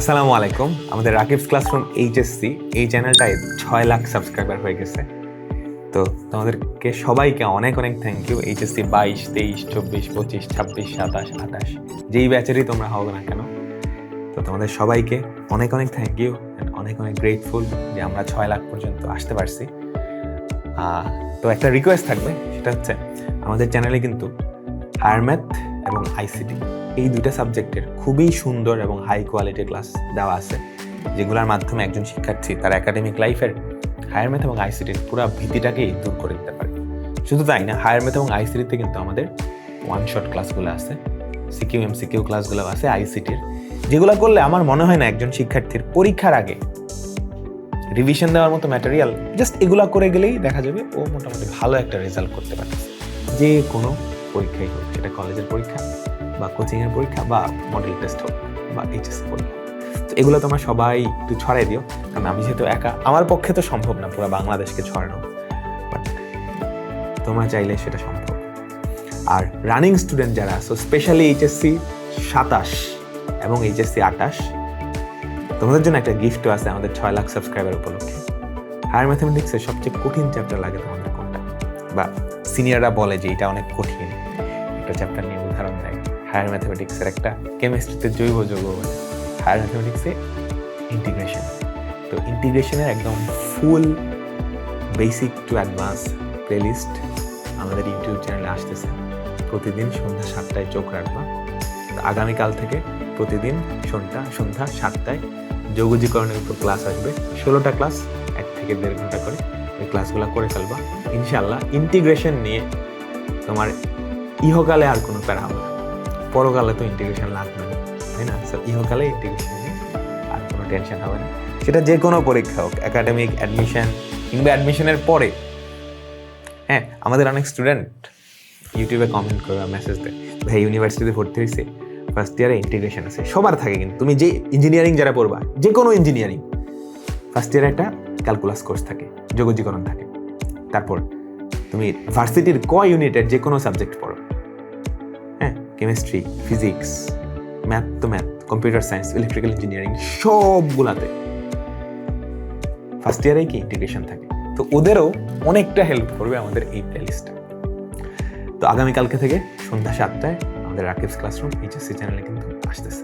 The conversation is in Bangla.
আসসালামু আলাইকুম। আমাদের রাকিবস ক্লাসরুম এইচএসসি এই চ্যানেলটায় 6 লাখ সাবস্ক্রাইবার হয়ে গেছে। তো তোমাদেরকে সবাইকে অনেক অনেক থ্যাংক ইউ। এইচএসসি 22, 23, 24, 25, 26, 27, 28 যেই ব্যাচেরই তোমরা হবে না কেন, তো তোমাদের সবাইকে অনেক অনেক থ্যাংক ইউ অ্যান্ড অনেক অনেক গ্রেটফুল যে আমরা 6 লাখ পর্যন্ত আসতে পারছি। তো একটা রিকোয়েস্ট থাকবে, সেটা হচ্ছে আমাদের চ্যানেলে কিন্তু হায়ার ম্যাথ এবং আইসিটি এই দুইটা সাবজেক্টের খুবই সুন্দর এবং হাই কোয়ালিটির ক্লাস দেওয়া আছে, যেগুলোর মাধ্যমে একজন শিক্ষার্থী তার একাডেমিক লাইফের হায়ার ম্যাথ এবং আইসিটির পুরো ভীতিটাকেই দূর করে দিতে পারে। শুধু তাই না, হায়ার ম্যাথ এবং আইসিটিতে কিন্তু আমাদের ওয়ান শট ক্লাসগুলো আছে, সিকিউ এমসিকিউ ক্লাসগুলো আছে আইসিটির, যেগুলো করলে আমার মনে হয় না একজন শিক্ষার্থীর পরীক্ষার আগে রিভিশন দেওয়ার মতো ম্যাটেরিয়াল, জাস্ট এগুলো করে গেলেই দেখা যাবে ও মোটামুটি ভালো একটা রেজাল্ট করতে পারছে যে কোনো পরীক্ষাই হোক, সেটা কলেজের পরীক্ষা বা কোচিংয়ের পরীক্ষা বা মডেল টেস্ট হোক বা এইচএসসি পরীক্ষা। তো এগুলো তোমরা সবাই একটু ছড়াই দিও, কারণ আমি যেহেতু একা, আমার পক্ষে তো সম্ভব না পুরো বাংলাদেশকে ছড়ানো, বাট তোমরা চাইলে সেটা সম্ভব। আর রানিং স্টুডেন্ট যারা আছো, স্পেশালি এইচএসসি 27 এবং এইচএসসি 28, তোমাদের জন্য একটা গিফটও আছে আমাদের 6 লাখ সাবস্ক্রাইবার উপলক্ষে। হায়ার ম্যাথমেটিক্সের সবচেয়ে কঠিন চ্যাপ্টার লাগে তোমাদের কোনটা, বা সিনিয়ররা বলে যে এটা অনেক কঠিন একটা চ্যাপ্টার নিয়ে উদাহরণ দেয়। হায়ার ম্যাথমেটিক্সের একটা কেমিস্ট্রিতে জৈব যৌগ বলে, হায়ার ম্যাথমেটিক্সে ইন্টিগ্রেশন। তো ইন্টিগ্রেশনের একদম ফুল বেসিক টু অ্যাডভান্স প্লেলিস্ট আমাদের ইউটিউব চ্যানেলে আসতেছে। প্রতিদিন সন্ধ্যা 7টায় চোখ রাখবা। আগামীকাল থেকে প্রতিদিন সন্ধ্যা 7টায় যৌগজীকরণের উপর ক্লাস আসবে। 16টা ক্লাস, 1 থেকে 1.5 ঘন্টা করে ওই ক্লাসগুলো করে ফেলবা। ইনশাআল্লাহ ইন্টিগ্রেশন নিয়ে তোমার ইহকালে আর কোনো প্যারা হবে না। পরকালে তো ইন্টিগ্রেশন লাগবে না, তাই না? ইহকালে ইন্টিগ্রেশন নিয়ে আর কোনো টেনশন হবে না, সেটা যে কোনো পরীক্ষা হোক, একাডেমিক, অ্যাডমিশন কিংবা অ্যাডমিশনের পরে। হ্যাঁ, আমাদের অনেক স্টুডেন্ট ইউটিউবে কমেন্ট করে মেসেজ দেয়, ভাই ইউনিভার্সিটিতে ভর্তি হয়েছে, ফার্স্ট ইয়ারে ইন্টিগ্রেশন আছে। সবার থাকে, কিন্তু তুমি যে ইঞ্জিনিয়ারিং যারা পড়বা, যে কোনো ইঞ্জিনিয়ারিং, ফার্স্ট ইয়ারে একটা ক্যালকুলাস কোর্স থাকে, যোগজীকরণ থাকে। তারপর তুমি ভার্সিটির ইউনিটের যে কোনো সাবজেক্ট পড়ো, হ্যাঁ, কেমিস্ট্রি, ফিজিক্স, ম্যাথ তো math, computer science, electrical engineering, সবগুলাতে ফার্স্ট ইয়ারেই কি ইন্টিগ্রেশন থাকে। তো ওদেরও অনেকটা হেল্প করবে আমাদের এই প্লেলিস্টটা। তো আগামীকালকে থেকে সন্ধ্যা 7টায় আমাদের রাকিবস ক্লাসরুম এইচএসসি চ্যানেলে কিন্তু আসতেছে।